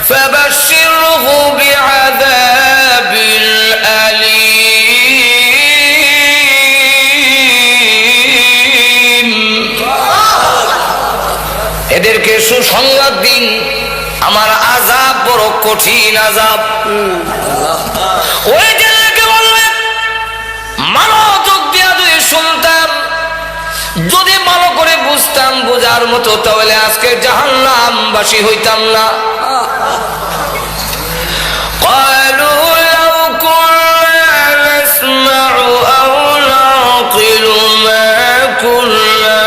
فبشره بعذاب أليم এদেরকে সুসংবাদ দিন আমার আযাব বড় কঠিন আযাব। ওই জেলেকে বলবে মনোযোগ দিয়া যদি শুনতাম, যদি ভালো করে বুঝতাম, বোঝার মতো, তাহলে আজকে জাহান্নামবাসী হইতাম না। قالوا لو كنا نسمع أو نعقل ما كنا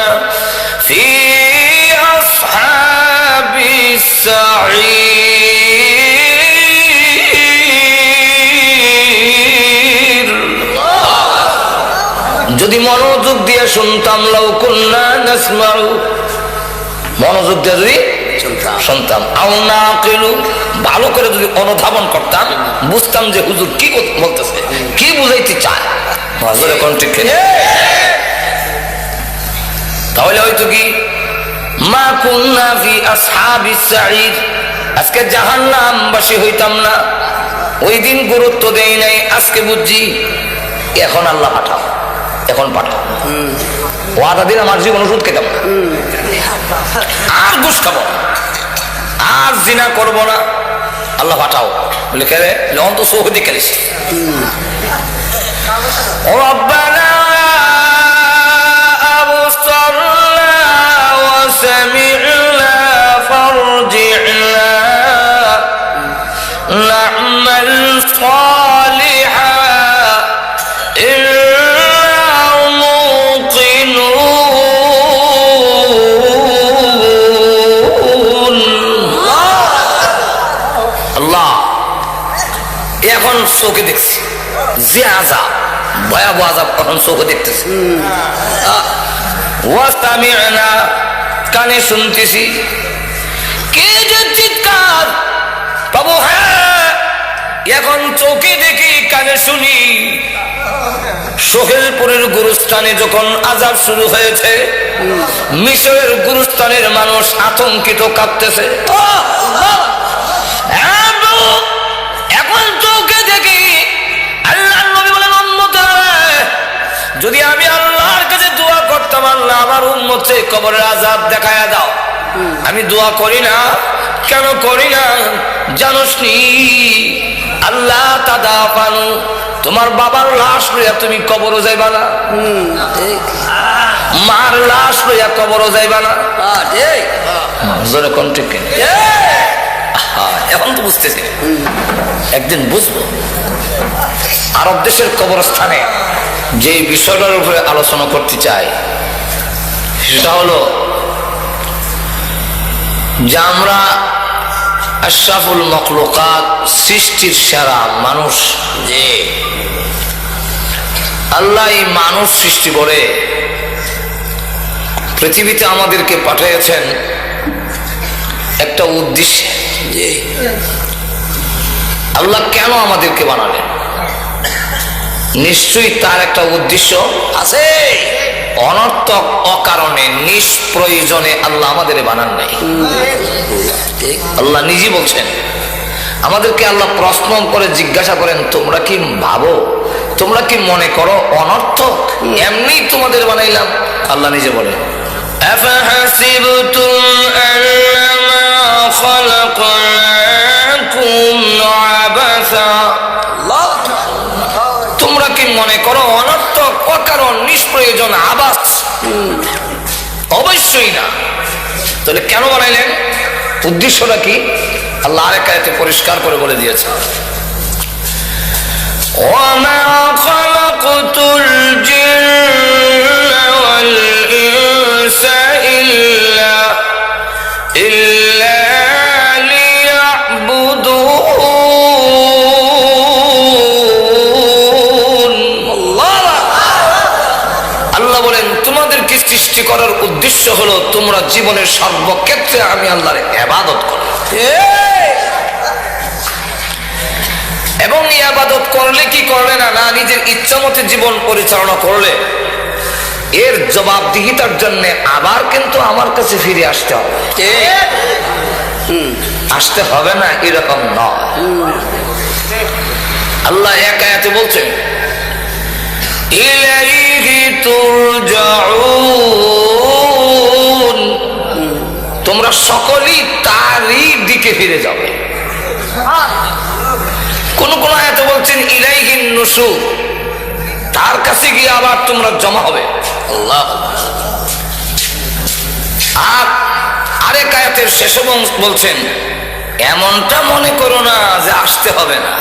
في أصحاب السعير যদি মনোযোগ দিয়ে শুনতাম, লাউ কুন্না নাসমাউ, মনোযোগ দিয়ে যদি শুনতাম, আও নাকিলু, ভালো করে যদি অনুধাবন করতাম, বুঝতাম যে হুজুর কি বলতেছে, কি বুঝাইতে চায়, হুজুর কোন ঠিক তাহলে হয়তো কি মা কুন্না ফি আসহাবিস সাঈর, আজকে জাহান্নামবাসী হইতাম না। ওই দিন গুরুত্ব দেই নাই, আজকে বুঝছি। এখন আল্লাহ পাঠাও, এখন পাঠাও, ওয়াদা দিন আমার জীবন ওষুধ খেতাম না, আর ঘুষ খাবো, আর জিনা করবো না, আল্লাহ পাঠাও। বলে কে রে? অন্ত সৌদি খেলিস। রব্বানা আবসারনা ওয়া সামি'না ফারজি'না না'মাল সালিহান ইন্না মুকিনুন। আল্লাহ এখন চোখে দেখছি যে আযাব, ভয়াবহ আযাব, এখন চোখে দেখতেছি। ওয়াস্তামি'না, কানে শুনতেছি। কে যে চিৎকার, প্রভু হ্যাঁ, এখন চোখে দেখি, কানে শুনি। সোহেলপুরের গুরুস্থানে যখন আযাব শুরু হয়েছে, মিশরের গুরুস্থানের মানুষ আতঙ্কিত, কাঁপতেছে। এখন চোখে দেখি। আল্লাহর নবী বলেন, যদি আমি আল্লাহর কাছে দোয়া করতাম, আল্লাহ আমার উম্মতকে কবরের আযাব দেখায়া দাও, আমি দোয়া করি না। কেন করি না জানোস নি? আল্লাহ তাদাফানু, তোমার বাবার লাশ লইয়া তুমি কবরও যাইবা না, মার লাশ লইয়া কবরও যাইবা না। এখন তো বুঝতেছি, একদিন বুঝবো। আরব দেশের কবরস্থানে যে বিষয়টার উপরে আলোচনা করতে চাই, সেটা হলো যে আমরা আশরাফুল মখলুকাত, সৃষ্টির সেরা মানুষ, যে আল্লাহ এই মানুষ সৃষ্টি করে পৃথিবীতে আমাদেরকে পাঠিয়েছেন একটা উদ্দেশ্যে। যে আল্লাহ কেন আমাদেরকে বানালেন, নিশ্চয়ই তার একটা উদ্দেশ্য আছে। অনর্থক, অকারণে, নিষ্প্রয়োজনে আল্লাহ আমাদের বানান নাই। আল্লাহ নিজে বলছেন, আমাদেরকে আল্লাহ প্রশ্ন করে জিজ্ঞাসা করেন, তোমরা কি ভাবো, তোমরা কি মনে করো অনর্থক এমনি তোমাদের বানাইলাম? আল্লাহ নিজে বলে, আফাহাসিবতুম আন্নামা খালাকনাকুম আবাসা, তোমরা কি মনে করো অনর্থক, অকারণ, নিষ্প্রয়োজন, আবাস? অবশ্যই না। তাহলে কেন বানাইলেন, উদ্দেশ্যটা কি? আল্লাহ আরেক আয়াতে পরিষ্কার করে বলে দিয়েছে, ওয়ামা খালাকতুল জিন্না ওয়াল ইনসা ইল্লা লিয়াবুদুন। আল্লাহ বলেন, তোমাদেরকে সৃষ্টি করার উদ্দেশ্য হলো তোমরা জীবনের সর্বক্ষেত্রে আমি আল্লাহর ইবাদত করো। এবং ইবাদত করলে কি করলে না, না নিজের ইচ্ছা মতে জীবন পরিচালনা করলে এর জবাবদিহিতার জন্য আবার কিন্তু আমার কাছে ফিরে আসতে হবে। আসতে হবে না এরকম নয়। আল্লাহ এক আয়াতে বলছেন ইলাইহি তুরজাউন, তোমরা সকলেই তারই দিকে ফিরে যাবে। কোন কোন আয়াতে বলছেন ইলাইহিন নুশুর, তার কাছে গিয়ে আবার তোমরা জমা হবে। আল্লাহ। আর আরেক আয়াতের শেষে বলছেন এমনটা মনে করো না যে আসতে হবে না।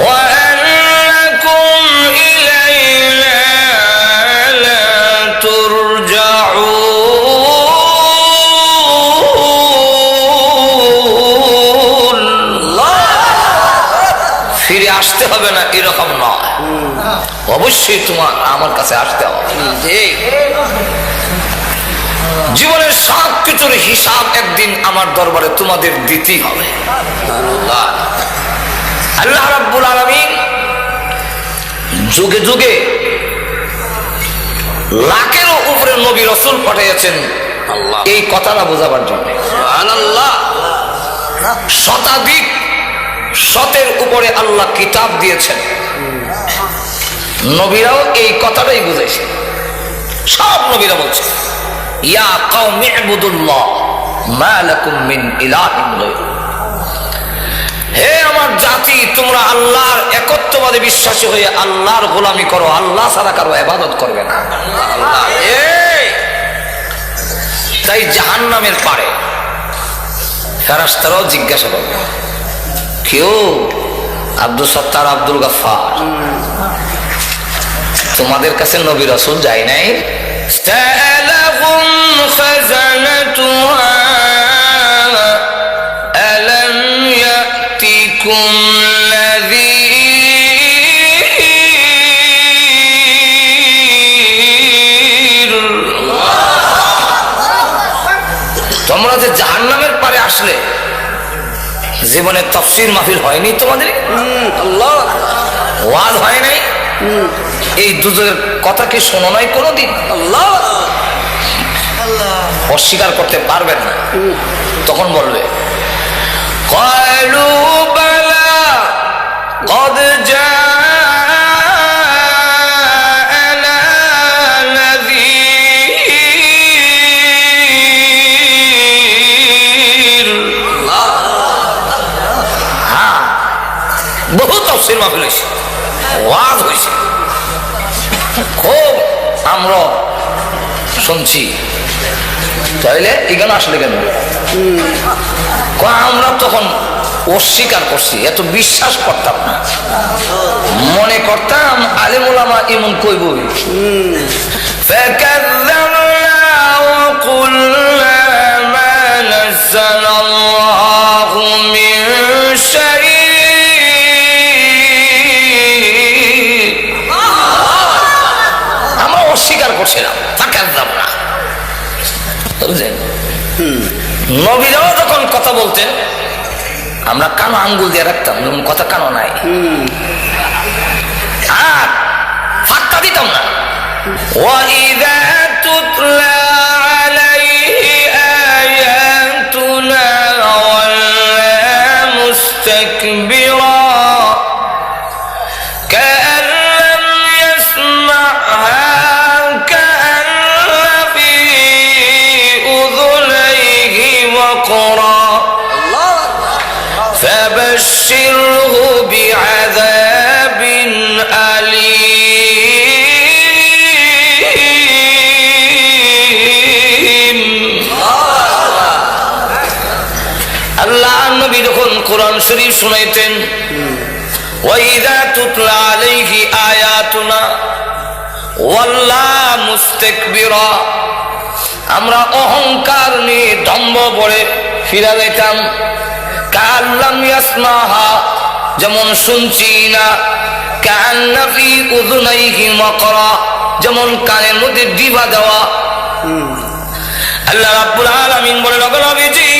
وأنكم إلينا لا ترجعون, ফিরে আসতে হবে না এরকম নয়, অবশ্যই তোমার আমার কাছে আসতে হবে। জীবনের সব কিছুর হিসাব একদিন আমার দরবারে তোমাদের দিতেই হবে। আল্লাহ রাব্বুল আলামিন যুগে যুগে লাখেরও উপরে নবী রাসূল পাঠিয়েছেন এই কথাটা বোঝাবার জন্য। সুবহানাল্লাহ। শতাধিক শতের উপরে আল্লাহ কিতাব দিয়েছেন, নবীরাও এই কথাটাই বুঝাইছে। সব নবীরা বলছে ইয়া কওমি ইবুদুল্লাহ মা লাকুম মিন ইলাহিন গায়রু, হে আমার জাতি তোমরা আল্লাহর একত্ববাদে বিশ্বাসী হয়ে আল্লাহর গোলামি করো, আল্লাহ ছাড়া কারো ইবাদত করবে না। তাই জাহান্নামের পারে ফেরেশতারাও জিজ্ঞাসা করবে কেউ আব্দুল সত্তার আব্দুল গাফফার তোমাদের কাছে নবী রাসূল যায় নাই? সালাহুম খাযানাতুহা আলাম ইয়াতিকুম নাযীর, তোমরা যে জাহান্নামের পারে আসলে জীবনে তাফসীর মাহফিল হয়নি তোমাদের? আল্লাহ, ওয়াজ হয় নাই? এই দুজনের কথা কি শোনো নাই কোনদিন? আল্লাহ, অস্বীকার করতে পারবেন না। তখন বলবে ক্বালু বালা ক্বাদ জাআনা নাযীর। হ্যাঁ, বহু তাফসীর মাহফিল হয়েছে, ওয়াজ হয়েছে, খুব আমরা শুনছি। তাইলে এখানে আসলে কেন? আমরা তখন অস্বীকার করছি, এত বিশ্বাস করতাম না, মনে করতাম আলেম ওলামা এমন কইব। আমরা অস্বীকার করছিলাম, ফাকাজ্জাব না। বুঝলেন? নবীরাও যখন কথা বলতেন আমরা কানো আঙ্গুল দিয়ে রাখতাম, কথা কানো নাই, আর ফাত্তা দিতাম না। ওয়াইযা তুতলা আলাইহি আয়াতুনা ওয়াল্লা মুস্তাকবিরা কাআন লাম ইয়াসমা'হা কাআন্না ফি উযুনাইহি ওয়াকরা فبشره بعذاب أليم। আল্লাহ নবী যখন কোরআন শরীফ শুনাইতেন ওয়াইযা তুতলা আলাইহি আয়াতুনা ওয়াল্লা মুস্তাকবিরা, আমরা অহংকার নিয়ে দম্ভ পড়ে ফিরে যাইতাম। কাল্লাম ইয়াসমাহা, যেমন শুনছি না। কান্না ফি উযুনাইহি ওয়াকরা, যেমন কানের মধ্যে ডিবা দেওয়া। আল্লাহ রাব্বুল আলামিন বলেন ওগো নবীজি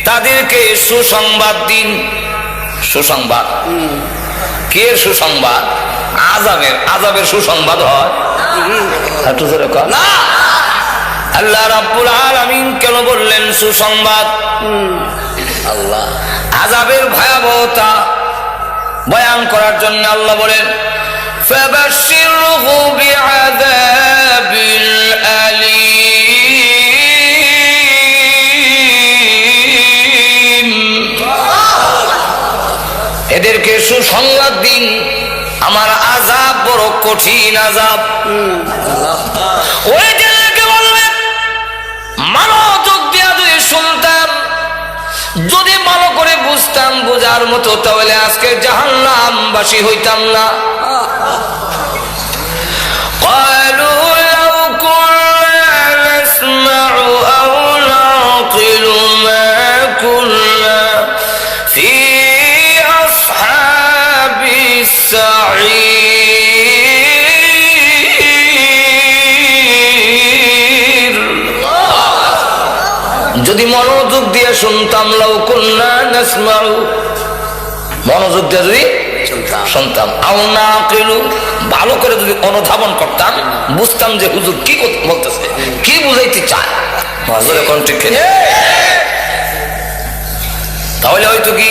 তাদেরকে সুসংবাদ দিন। সুসংবাদ কে? সুসংবাদ আযাবের। আযাবের সুসংবাদ হয় একটু জোরে কর না। আল্লাহ রাব্বুল আলামিন কেন বললেন সুসংবাদ? আল্লাহ আযাবের ভয়াবহতা বয়ান করার জন্য আল্লাহ বলেন ফাবাশশিরহু বিআযাবিল আলীম, এদেরকে সুসংবাদ দিন আমার আযাব বড় কঠিন আযাব। ওই যাকে বলবেন মনোযোগ দিয়া যদি শুনতাম, যদি ভালো করে বুঝতাম, বোঝার মতো, তাহলে আজকে জাহান্নামবাসী হইতাম না। قالوا لو كنا نسمع أو نعقل ما كنا في أصحاب السعير, যদি মনোযোগ দিয়ে শুনতাম, লাউ কুন্না নাসমাউ, মনোযোগ দিয়ে যদি শুনতাম, আও নাকিলু, ভালো করে যদি অনুধাবন করতাম, বুঝতাম যে হুজুর কি বলতেছে, কি বুঝাইতে চায়, কোন ঠিক তাহলে হয়তো কি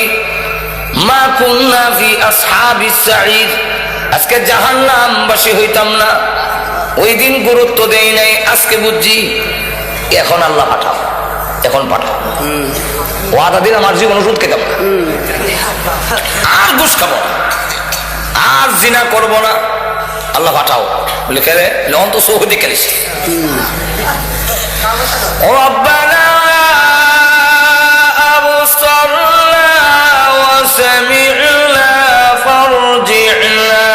মা কুন্না ফি আসহাবিস সাঈর, আজকে জাহান্নামবাসী হইতাম না। ওই দিন গুরুত্ব দেই নাই, আজকে বুঝছি। এখন আল্লাহ পাঠাও, এখন পাঠাও। ওয়াদা দিন আমার জীবন ওষুধ খেতাম না, আর ঘুষ খাবো না, আর জিনা করবো না, আল্লাহ পাঠাও। বলে খেলে লন তো সৌদি খেলিস। ও রব্বানা আবসারনা ওয়া সামি'না ফারজি'না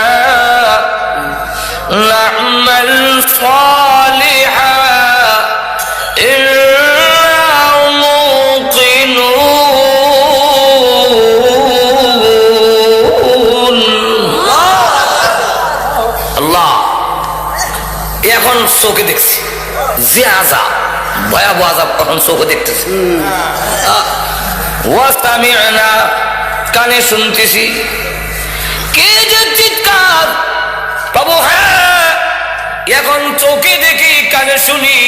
না'মাল সালিহান ইন্না মুকিনুন। আল্লাহ এখন চোখে দেখছি যে আযাব, ভয়াবহ আযাব, এখন চোখে দেখতেছি। ওয়াস্তামি'না, কানে শুনতেছি। কে যে চিৎকার বাবু, হ্যাঁ এখন চোখে দেখি, কানে শুনি।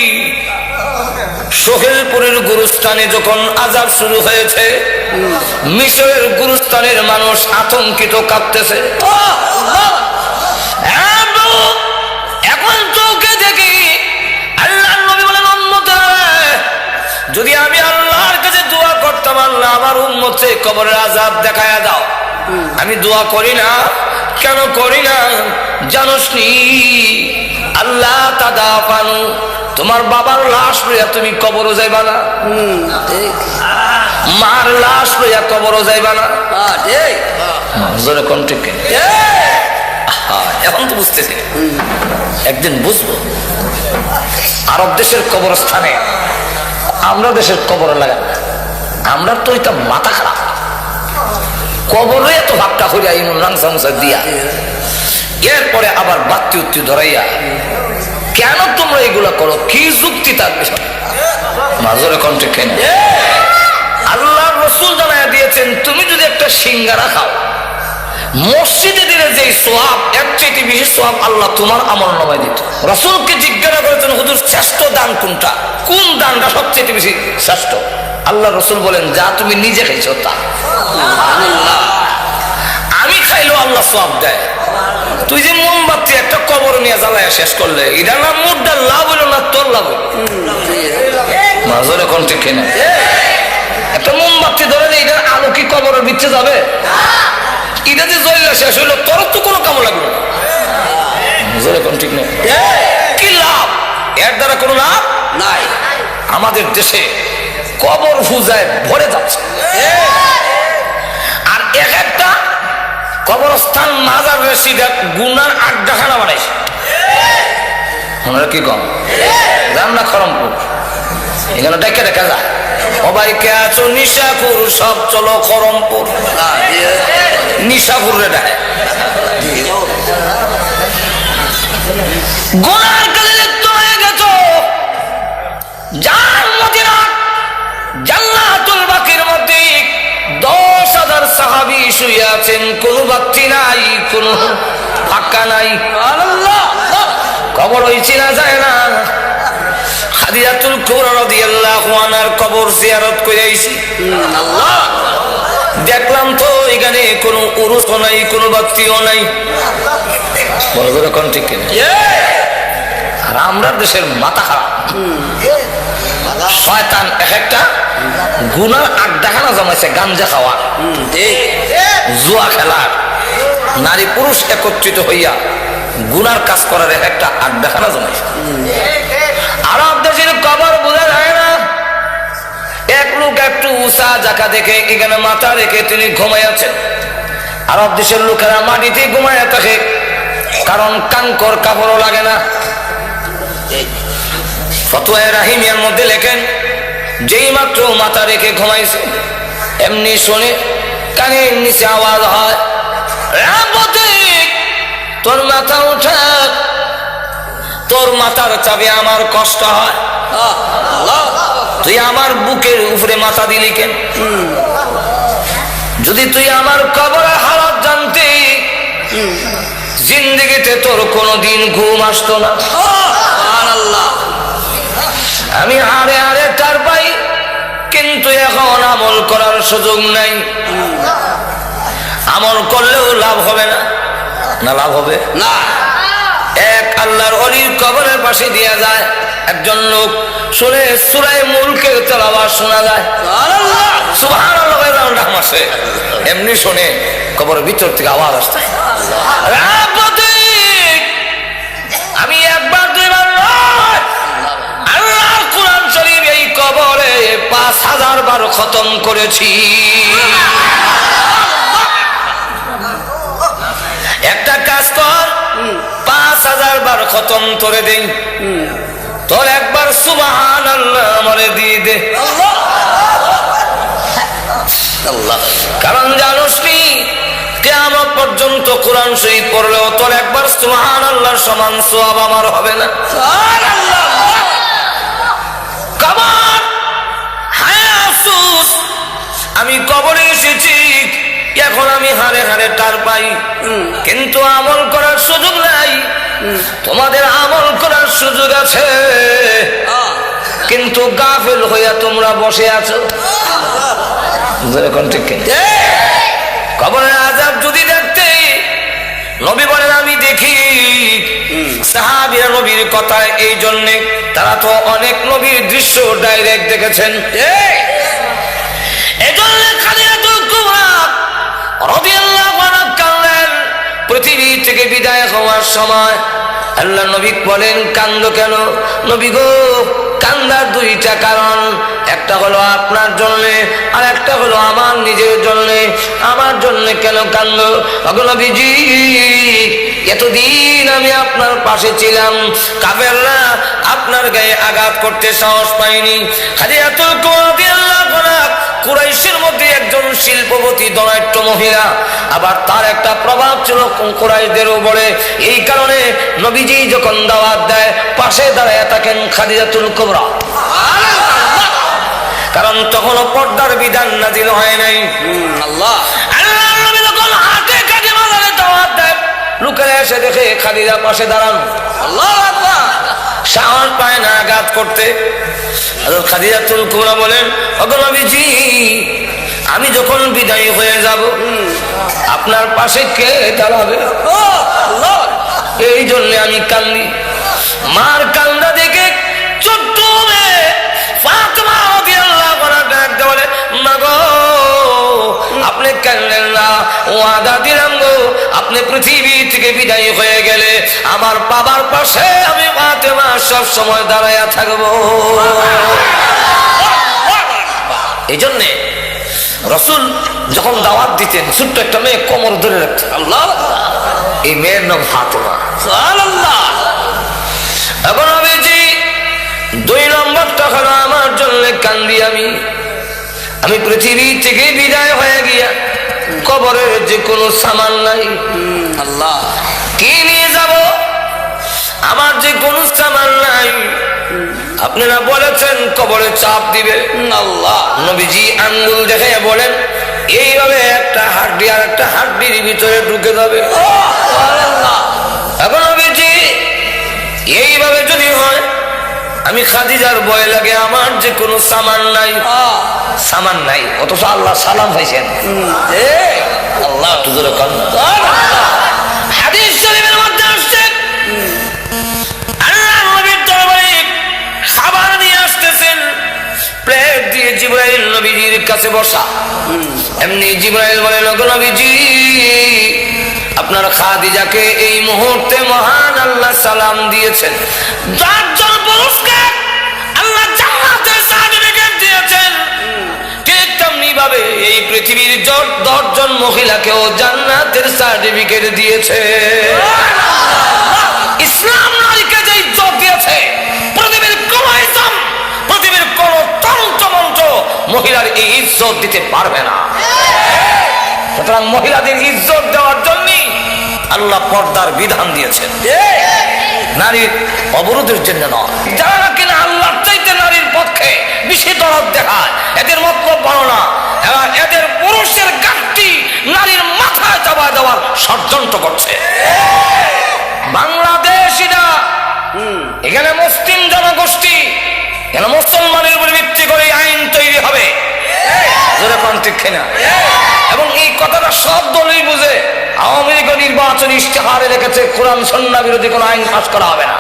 সোহেলপুরের গুরুস্থানে যখন আযাব শুরু হয়েছে, মিশরের গুরুস্থানের মানুষ আতঙ্কিত, কাঁপতেছে। এখন চোখে দেখি। আল্লাহর নবী বলেন, উম্মতে, যদি আমি আল্লাহর কাছে দোয়া করতাম, আল্লাহ আমার উম্মতকে কবরের আযাব দেখায়া দাও, আমি দোয়া করি না। কেন করি না জানোস নি? আল্লাহ তাদাফানু, তোমার বাবার লাশ লইয়া তুমি কবরও যাইবা না, মার লাশ লইয়া কবরও যাইবা না। কোন ঠিক? এখন তো বুঝতেছি, একদিন বুঝবো। আরব দেশের কবরস্থানে আমরা দেশের কবর লাগান, আমরা তো এটা মাথা খারাপ, কবরে এত ভাবটা হইয়া ইমন রাংসামসা দিয়া, এরপরে আবার বাত্তি উত্তি ধরাইয়া, কেন তোমরা এগুলা করো? কি যুক্তি থাকবে? মাজরে কোন ঠিক? আল্লাহ রাসূল জানায়া দিয়েছেন, তুমি যদি একটা সিঙ্গারা খাও, মসজিদে দিলে যে সোয়াব, এর চাইতে বেশি সোয়াব আল্লাহ তোমার আমলনামায় দিত। রাসূলকে জিজ্ঞাসা করেছেন, হুজুর শ্রেষ্ঠ দান কোনটা? কোন দানটা সবচেয়ে বেশি শ্রেষ্ঠ? আল্লাহ রাসূল বলেন, যা তুমি নিজে খাইছো তা। আমি খাইলেও আল্লাহ সোয়াব দেয়। তুই যে মোমবাতি একটা কবর নিয়ে জ্বালায় শেষ করলে, এটা না মুডটা লাভ হইল না তোর লাভ হইল? মাজরে কোন ঠিক না? একটা মোমবাতি ধরে যে এটার আলো কি কবরের ভিতরে যাবে? এটা যে জ্বললে শেষ হইলো, তোর তো কোনো কামো লাগলো না। মাজরে কোন ঠিক না? কি লাভ? এর দ্বারা কোনো লাভ নাই। আমাদের দেশে কবর পূজায় ভরে যাচ্ছে, আর এক একটা কবরস্থান মাজার রেসিডেন্ট গুনার আড্ডাখানা বানাইছে। ওনারা কি কম যান না খরমপুর, এখানে ডেকে দেখা যায় সবাইকে আছো নিশাপুর, সব চলো খরমপুর। নিশাপুর রে ডাকে গুনার কাজে লিপ্ত হয়ে গেছো। যার মদিনা জান্নাতুল বাকির মধ্যে 10,000 সাহাবী শুয়ে আছেন, কোনো বাতি নাই, কোনো ফাঁকা নাই। কবর ওই চেনা যায় না। খাদিজাতুল কুবরা রাদিয়াল্লাহু আনহার কবর জিয়ারত করে আইছি। আল্লাহ দেখলাম তো এখানে কোনো উরুসও নাই, কোনো বাক্তিও নাই। বড় বড় কোন ঠিক কিনা? আর আমরা দেশের মাথা খারাপ। শয়তান এক একটা গুনার আড্ডাখানা জমাইছে, গাঞ্জা খাওয়া, জুয়া খেলার, নারী পুরুষ একত্রিত হইয়া গুনার কাজ করার এক একটা আড্ডাখানা জমাইছে। আরব দেশের কবর বোঝা যায় না। এক লোক একটু উঁচা জায়গা দেখে এখানে মাথা রেখে তিনি ঘুমাইয়াছেন। আরব দেশের লোকেরা মাটিতে ঘুমাইয়া থাকে, কারণ কাঙ্কর কাপড়ও লাগে না। ফতোয়া রাহিমিয়ার মধ্যে লেখেন, যেই মাত্র মাথা রেখে ঘুমাইছে এমনি শুনে কানের নিচে আওয়াজ হয়, তোর মাথা উঠা, তোর মাথার চাপে আমার কষ্ট হয়, তুই আমার বুকের উপরে মাথা দিলি কেন? যদি তুই আমার কবরের হালাত জানতি, জিন্দেগিতে তোর কোনদিন ঘুম আসতো না। আমি হারে হারে তার পাই, কিন্তু এখন আমল করার সুযোগ নাই। আমল করলেও লাভ হবে না। না লাভ হবে না। এক আল্লাহর ওলির কবরের পাশে দিয়া যায়, একজন লোক শুনে সূরা মুলকের তেলাওয়াত শোনা যায়, সুবহানাল্লাহ নাম আসে, এমনি শুনে কবরের ভিতর থেকে আওয়াজ আসছে, আমি একবার দুইবার নয়, আল্লাহর কোরআন শরীফ এই কবরে 5000 বার খতম করেছি। একটা কাজ কর, 5000 বার খতম করে দেই, তোর একবার সুবহানাল্লাহ আমারে দিয়ে দে। কারণ জানোস নি, কিয়ামত পর্যন্ত কোরআন শরীফ পড়লেও তোর একবার সুবহানাল্লাহর সমান সওয়াব আমার হবে না। কবর, হায় আফসোস, আমি কবরে এসেছি, এখন আমি হারে হারে টার পাই, কিন্তু আমল করার সুযোগ নাই। তোমাদের আমল করার সুযোগ আছে, কিন্তু গাফেল হইয়া তোমরা বসে আছো। কবরের আযাব যদি দেখতে, নবী বলেন আমি দেখি। সাহাবীরা নবীর কথা এই জন্যে, তারা তো অনেক নবীর দৃশ্য ডাইরেক্ট দেখেছেন। এজন্য খাদিজাতুল কুবরা রাদিয়াল্লাহু আনহা কাঁদলেন। পৃথিবী থেকে বিদায় হওয়ার সময় আল্লাহ নবী বলেন, কান্দো কেন? নবী গো, কান্দার দুইটা কারণ, একটা হলো আপনার জন্যে, আর একটা হলো আমার নিজের জন্যে। আমার জন্যে কেন কান্দো? ওগো নবীজি, এতদিন আমি আপনার পাশে ছিলাম, কাফেররা আপনার গায়ে আঘাত করতে সাহস পাইনি। খাদিজাতুল কুবরা রাদিয়াল্লাহু আনহা কুরাইশের মধ্যে একজন শিল্পপতি ধনাঢ্য মহিলা, আবার তার একটা প্রভাব ছিল কুরাইশদের উপরে। এই কারণে নবীজি যখন দাওয়াত দেয়, পাশে দাঁড়ায় থাকেন খাদিজাতুল কুবরা, কারণ তখনও পর্দার বিধান নাযিল হয় নাই। আল্লাহ নবী যখন হাতে কাটে মাজারে দাওয়াত দেয়, লোকেরা এসে দেখে খাদিজা পাশে দাঁড়ানো, আল্লাহু আকবার, সাহস পায় না আঘাত করতে। খাদিজাতুল কুবরা বলেন, ওগো নবীজি, আমি যখন বিদায় হয়ে যাব, আপনার পাশে কে দাঁড়াবে? এই জন্য আমি কান্দি। মার কান্দা দেখে ছোট্ট মেয়ে ফাতেমা রাদিয়াল্লাহু আনহা ডাক দিয়ে বলে, মা গো, আপনি কান্দেন না, ওয়াদা দিলাম গো, আপনি পৃথিবী থেকে বিদায় হয়ে গেলে আমার বাবার পাশে আমি ফাতেমা সব সময় দাঁড়ায়া থাকবো। এই জন্যে রাসূল যখন দাওয়াত দিতেন, ছোট্ট একটা মেয়ে কোমর ধরে রাখতেন। আল্লাহ, এই মেয়ের নাম ফাতেমা। সুবহানাল্লাহ। এখন নবীজি 2 নম্বরটা হলো আমার জন্য কান্দি আমি পৃথিবী থেকে বিদায় হয়ে গিয়া কবরের যে কোনো সামান নাই, আল্লাহ কি নিয়ে যাব? আমার যে কোনো সামান নাই। আপনারা বলেছেন কবরে চাপ দিবে, আল্লাহ নবীজি আঙ্গুল দেখে বলেন, এইভাবে একটা হাড্ডি আর একটা হাড্ডির ভিতরে ঢুকে যাবে। এখন নবীজি এইভাবে যদি হয়, আমি খাদিজার ভয় লাগে আমার যে কোনো সামান নাই, সামান নাই, অথচ আল্লাহ সালাম হয়েছেন। আল্লাহ একটু জোরে কর না। হাদিস শরীফের মধ্যে আসছে আল্লাহ নবীর দরবারে খাবার নিয়ে আসতেছেন, প্লেট দিয়ে জিবরাইল নবীজির কাছে বসা। এমনি জিবরাইল বলে, নবীজি আপনার খাদিজাকে এই মুহূর্তে মহান আল্লাহ সালাম দিয়েছেন, দশজন পুরুষকে আল্লাহ জান্নাতের সার্টিফিকেট দিয়েছেন, ঠিক তেমনি ভাবে এই পৃথিবীর 10জন মহিলাকেও জান্নাতের সার্টিফিকেট দিয়েছে। ইসলাম নারীকে যে ইজ্জত দিয়েছে, পৃথিবীর কোন ইসলাম, পৃথিবীর কোন তন্ত্রমন্ত্র মহিলার এই ইজ্জত দিতে পারবে না। সুতরাং মহিলাদের ইজ্জত দেওয়ার জন্য আল্লাহ পর্দার বিধান দিয়েছেন, নারীর অবরোধের জন্য নয়। যারা কিনা আল্লাহর চাইতে নারীর পক্ষে বেশি দরদ দেখায়, এদের মতলব ভালো না, এদের পুরুষের গাঁটটি নারীর মাথায় চাপা দেওয়ার ষড়যন্ত্র করছে। বাংলাদেশিরা এখানে মুসলিম জনগোষ্ঠী, এখানে মুসলমানের উপর ভিত্তি করে আইন তৈরি হবে, ঠিক না? এবং এই কথাটা সব দলই বুঝে। আওয়ামী লীগ নির্বাচন ইশতেহারে লেগেছে কোরআন সুন্নাহ বিরোধী কোন আইন পাস করা হবে না।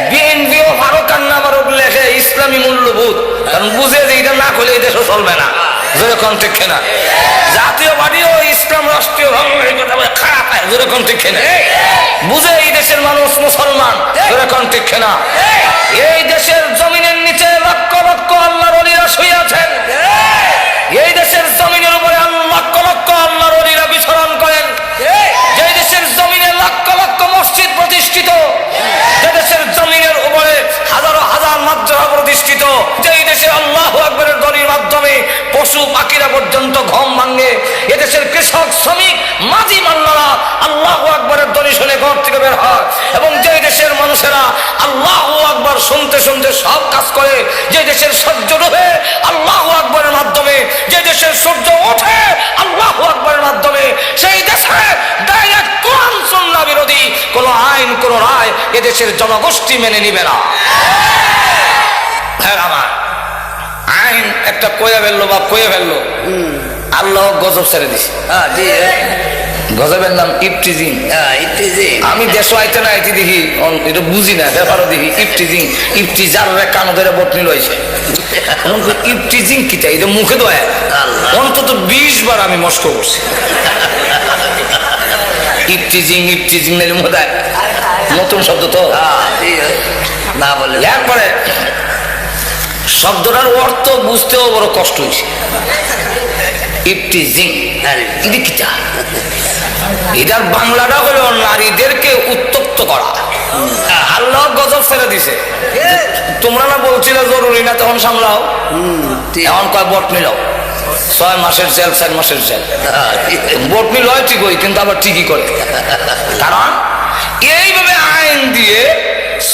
বিএনপিও ফারুকান নামার লেখে ইসলামী মূল্যবোধ, কারণ বুঝে যে এটা না করলে এই দেশও চলবে না। যেরকম ঠিক না? জাতীয় পার্টিও ইসলাম রাষ্ট্রীয় খারাপ, যেরকম ঠিক না? বুঝে এই দেশের মানুষ মুসলমান, যেরকম ঠিক না? এই দেশের জমিনের নিচে লক্ষ লক্ষ আল্লাহর ওলিরা শুয়ে আছেন, এই দেশের জমিনের উপরে লক্ষ লক্ষ আল্লাহর ওলিরা বিচরণ করেন, যে দেশের জমিনে লক্ষ লক্ষ মসজিদ প্রতিষ্ঠিত, যে দেশের জমিনের উপরে হাজারো হাজার মাদ্রাসা প্রতিষ্ঠিত, যেই দেশে আল্লাহু আকবারের ধ্বনির মাধ্যমে পশু পাখিরা পর্যন্ত ঘুম ভাঙে, এদেশের কৃষক শ্রমিক মাঝি মাল্লারা আল্লাহু আকবারের ধ্বনি শুনে ঘর থেকে বের হয়, এবং যে দেশের মানুষেরা আল্লাহু আকবার শুনতে শুনতে সব কাজ করে, যে দেশের সূর্য ডুবে আল্লাহু আকবারের মাধ্যমে, যে দেশের সূর্য ওঠে আল্লাহু আকবারের মাধ্যমে, সেই দেশে ডাইরেক্ট কোরআন সুন্নাহ বিরোধী কোন আইন কোন রায় এদেশের জনগোষ্ঠী মেনে নিবে না। আমার আইন একটা কয়ে ফেললো বা কয়ে ফেললো, আল্লাহ গজব ছেড়ে দিছে। গজবের নাম ইফটিজিং। আমি দেশ আইতে না আইতে দেখি, এটা বুঝি না, ব্যাপারও দেখি ইফটিজিং, ইফটিজার কানো ধরে বটনি লইছে। ইফটিজিং কিটা? এটা মুখে দয়া অন্তত 20 বার আমি মস্ক করছি। ইফটিজিং ইফটিজিং নতুন শব্দ তো না বলে, এরপরে শব্দটার অর্থ বুঝতেও বড় কষ্ট হয়েছে। ইফটিজিং কিটা? এটার বাংলাটা হলো নারীদেরকে উত্তপ্ত করা। আল্লাহ গজব ছেড়ে দিছে। তোমরা না বলছিলে জরুরি না, তখন সামলাও, এখন কয় বটনি লাও, 6 মাসের জেল 4 মাসের জেল। বটনি লয় ঠিকই, কিন্তু আবার ঠিকই করে, কারণ এইভাবে আইন দিয়ে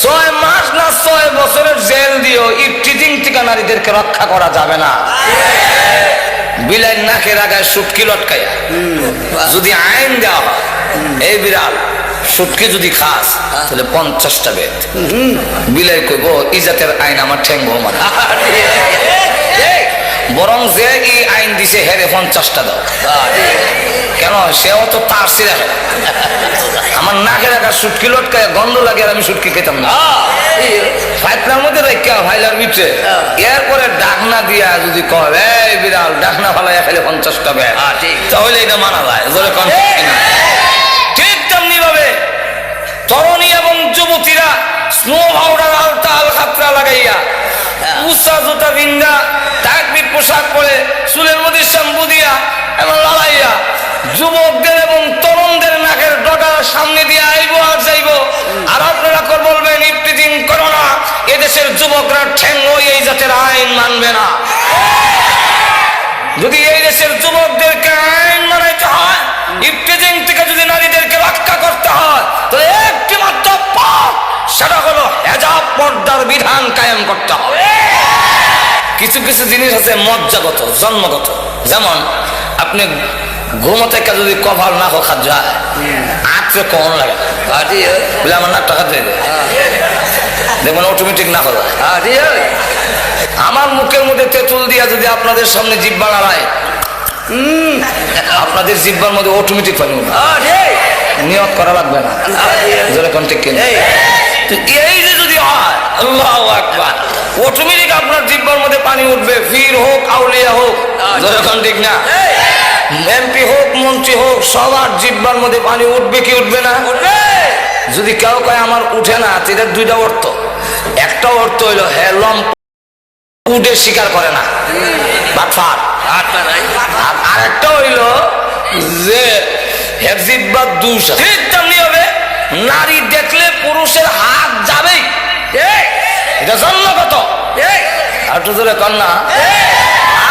6 মাস না 6 বছরের জেল দিয়েও ইফটিজিং থেকে নারীদেরকে রক্ষা করা যাবে না। বিলাই নাকের আগায় সুটকি লটকাইয়া যদি আইন দেওয়া হয়, এই বিড়াল সুটকি যদি খাস তাহলে 50টা বেদ। বিলাই কইব ইজাতের আইন আমার ঠেঙ্গো মানে, বরং যে এই আইন দিছে হেরে 50টা দাও। কেন? সেও তো তার সিরা আমার নাকের আগার সুটকি লটকায় গন্ধ লাগে, আর আমি সুটকি খেতাম না। ফাইটার মধ্যে রেখা ফাইলার ভিতরে, এরপরে ডাকনা দিয়া যদি কয় এই বিড়াল ডাকনা ফালাইয়া খেলে 50টা বেদ, তাহলে এটা মানা যায়। ঠিক তেমনি ভাবে তরুণী এবং যুবতীরা স্নো পাউডার আলতা আল খাতরা লাগাইয়া, উঁচা জুতা বিন্দা, তাকবীর পোশাক পরে, চুলের মধ্যে শ্যাম্পু দিয়া এবং লাগাইয়া যুবকদের এবং তরুণদের নাকের ডগার সামনে দিয়ে আইব আর যাইব। আর আপনারা বলবেন ইফটিজিং করো না, এদেশের যুবকরা ঠেঙ্গো এই জাতের আইন মানবে না। যদি এই দেশের যুবকদেরকে আইন মানাইতে হয়, ইফটিজিং থেকে যদি নারীদেরকে রক্ষা করতে হয়, তো একটি মাত্র পথ, সেটা হলো হেজাব পর্দার বিধান কায়েম করতে হবে। কিছু কিছু জিনিস আছে মজ্জাগত, জন্মগত, যেমন আপনি ঘুমোতে যদি কভার না খাদ্য হয়, আঁচড়ে কখন লাগে বলে আমার নাকটা খাদ্য দেখবেন অটোমেটিক না হয়ে যায়। আরে আমার মুখের মধ্যে তেঁতুল দিয়া যদি আপনাদের সামনে জিব্বা নাড়ায়, আপনাদের জিব্বার মধ্যে অটোমেটিক পানি উঠবে। আরে নিয়ত করা লাগবে না, যেরকম ঠিক কিনা। তো এই যে যদি হয়, আল্লাহু আকবার, অটোমেটিক আপনার জিব্বার মধ্যে পানি উঠবে। পীর হোক, আউলিয়া হোক, যেরকম ঠিক না, এমপি হোক, মন্ত্রী হোক, সবার জিব্বার মধ্যে পানি উঠবে কি উঠবে না? যদি কেউ কয় আমার উঠে না, এটার দুইটা অর্থ। একটা অর্থ হইলো হেলম উঠে স্বীকার করে না, বাটফার। আর আরেকটা হইল যে হের জিব্বা দুষ আছে। ঠিক তেমনি হবে, নারী দেখলে পুরুষের হাত যাবেই, এটা জন্মগত। আর তো ধরে কন্যা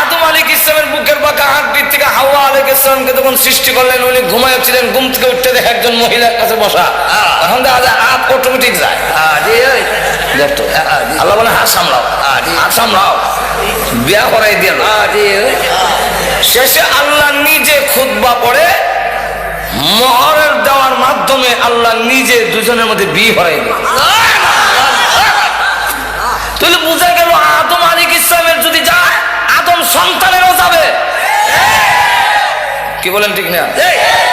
আদম আলাইহিস সালামের বুকের বাঁকা হাড় থেকে হাওয়া আলাইহিস সালামকে যখন সৃষ্টি করলেন, উনি ঘুমাচ্ছিলেন, ঘুম থেকে উঠতে দেখে একজন মহিলার কাছে বসা। এখন দেখা যায় হাত অটোমেটিক যায়। দেখতো আল্লাহ বলে হাত সামলাও, হাত সামলাও, বিয়া করাই দিয়ে। শেষে আল্লাহ নিজে খুতবা পড়ে মোহরের দেওয়ার মাধ্যমে আল্লাহ নিজে দুজনের মধ্যে বিয়ে করাই দিল। তাহলে বোঝা গেল আদম আলাইহিস সালামের যদি যায়, আদম সন্তানেরও যাবে। কি বলেন ঠিক না?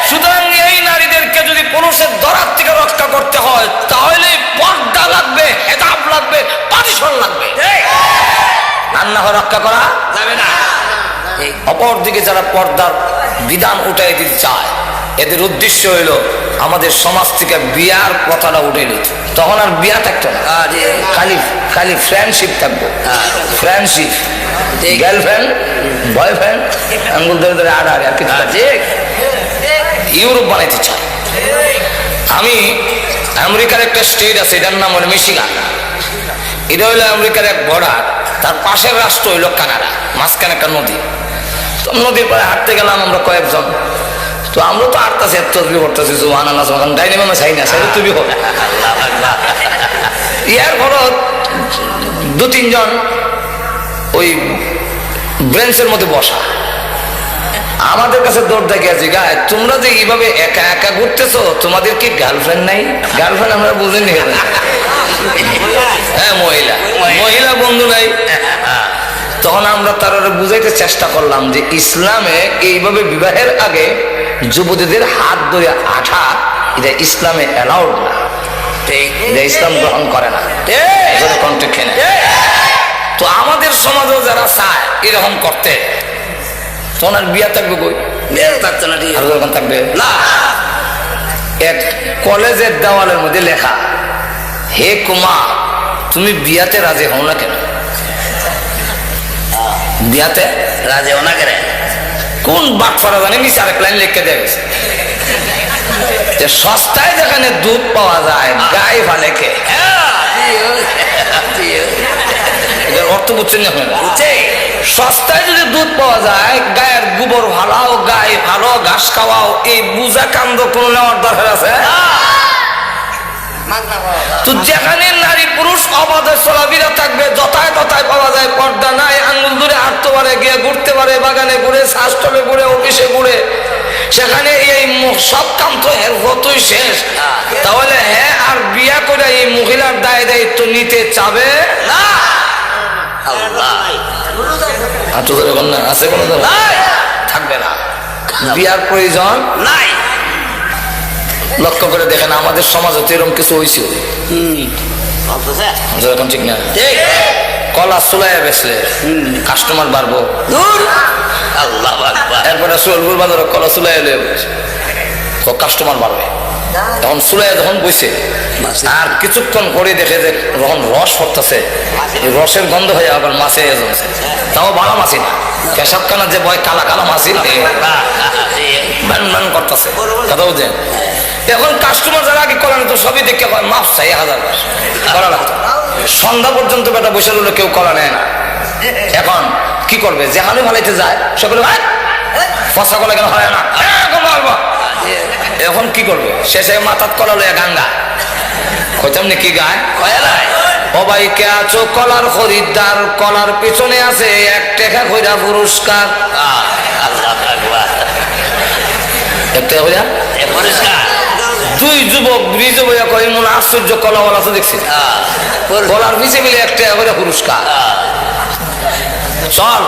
সুতরাং এই নারীদেরকে যদি পুরুষের দরার থেকে রক্ষা করতে হয়, তাহলে পর্দা লাগবে, হেজাব লাগবে, পারিশন লাগবে। আর না হয় রক্ষা করা যাবে না। অপর দিকে যারা পর্দার বিধান উঠাই দিতে চায়, এদের উদ্দেশ্য হইল আমাদের সমাজ থেকে বিয়ার কথাটা উঠে নিত। তখন আর বিয়া থাকতো না, খালি খালি ফ্রেন্ডশিপ থাকবো। ফ্রেন্ডশিপ, গার্লফ্রেন্ড, বয়ফ্রেন্ড, আঙ্গুল ধরে ধরে আড়াআড়ি আর কিছু। ইউরোপ বানাইতে চায়। আমি আমেরিকার একটা স্টেট আছে, এটার নাম হলো মিশিগান। এটা হইলো আমেরিকার এক বর্ডার, তার পাশের রাষ্ট্র হইলো কানাডা, মাঝখানে একটা নদী। তো নদীর পরে হাঁটতে গেলাম আমরা কয়েকজন। তো আমরা তো আটটাছে এত তসবিহ করতেছি, সুবহানাল্লাহ সুবহানাল্লাহ, ডাইনি মামা চাই না, চাই তুমি হোক। ইয়ার ঘরত দু তিনজন ওই ব্রেঞ্চের মধ্যে বসা। আমাদের কাছে দৌড় দেখে আছি, গায়ে তোমরা যে এইভাবে একা একা ঘুরতেছো, তোমাদের কি গার্লফ্রেন্ড নাই? গার্লফ্রেন্ড আমরা বুঝিনি। হ্যাঁ, মহিলা মহিলা বন্ধু নাই। তখন আমরা তারা বুঝাইতে চেষ্টা করলাম যে ইসলামে এইভাবে বিবাহের আগে যুবতীদের হাত ধরে আঠা, এটা ইসলামে অ্যালাউড না, এটা ইসলাম গ্রহণ করে না। তো আমাদের সমাজেও যারা চায় এরকম করতে, তখন আর বিয়া থাকবে কই? থাকতো না, আর যখন থাকবে না। এক কলেজের দেওয়ালের মধ্যে লেখা, হে কুমার, তুমি বিয়াতে রাজি হও না কেন? বিয়াতে রাজি হও না কেন? কোন বাটফারা জানে নিচে আরেক লাইন লিখে দেওয়া গেছে যে সস্তায় যেখানে দুধ পাওয়া যায়, গায়ে ভালে কে। এটার অর্থ বুঝছেন না? সস্তায় যদি দুধ পাওয়া যায়, গায়ের গোবর ভালাও, গায়ে ভালো ঘাস খাওয়াও, এই বুঝা কান্দ কোনো নেওয়ার দরকার আছে? তো যেখানে নারী পুরুষ অবাধে চলাফেরা থাকবে, যথায় তথায় পাওয়া যায়, পর্দা নাই, আঙ্গুল দূরে হাঁটতে পারে, গিয়ে ঘুরতে পারে, বাগানে ঘুরে, শাসটলে ঘুরে, অফিসে ঘুরে, সেখানে এই সব কাম তো এর হতই শেষ। তাহলে হ্যাঁ, আর বিয়া করে এই মহিলার দায় দায়িত্ব নিতে চাবে না। আছে কোনো থাকবে না, বিয়ার প্রয়োজন নাই। লক্ষ্য করে দেখেন আমাদের সমাজে তো এরকম কিছু হয়েছে, যেরকম ঠিক না? কলা চুলাইয়া বেচলে কাস্টমার বাড়বো, এরপরে সোলপুর বাজারে কলা চুলাই কাস্টমার বাড়বে। তখন চুলাইয়া যখন বইছে, আর কিছুক্ষণ পরে দেখে যে যখন রস পড়তেছে, রসের গন্ধ হয়ে আবার মাছে জমছে। তাও ভালো মাছি না, পেশাবখানা যে বয় কালা কালা মাছি ভ্যান ভ্যান করতেছে, কথা বুঝছেন? এখন কাস্টমার যারা আগে করা নিত সবই দেখে মাপ চাই 1000 করা লাগতো। সন্ধ্যা পর্যন্ত বেটা বসে রইল, কেউ করা নেয় না। এখন কি করবে? যেখানে ভালাইতে যায় সকলে ফসা কলা কেন হয় না, এখন কি করবে? শেষে মাথাত কলা লইয়া গাঙ্গা কইতাম কি গায়, ও ভাই কে আছো কলার খরিদ্দার, কলার পিছনে আছে 1 টাকা কইরা পুরস্কার। দুই যুবক ব্রিজ বইয়া কয় মনে আশ্চর্য কলাওয়ালা তো দেখছি কলার নিচে মিলে একটা করে পুরস্কার চল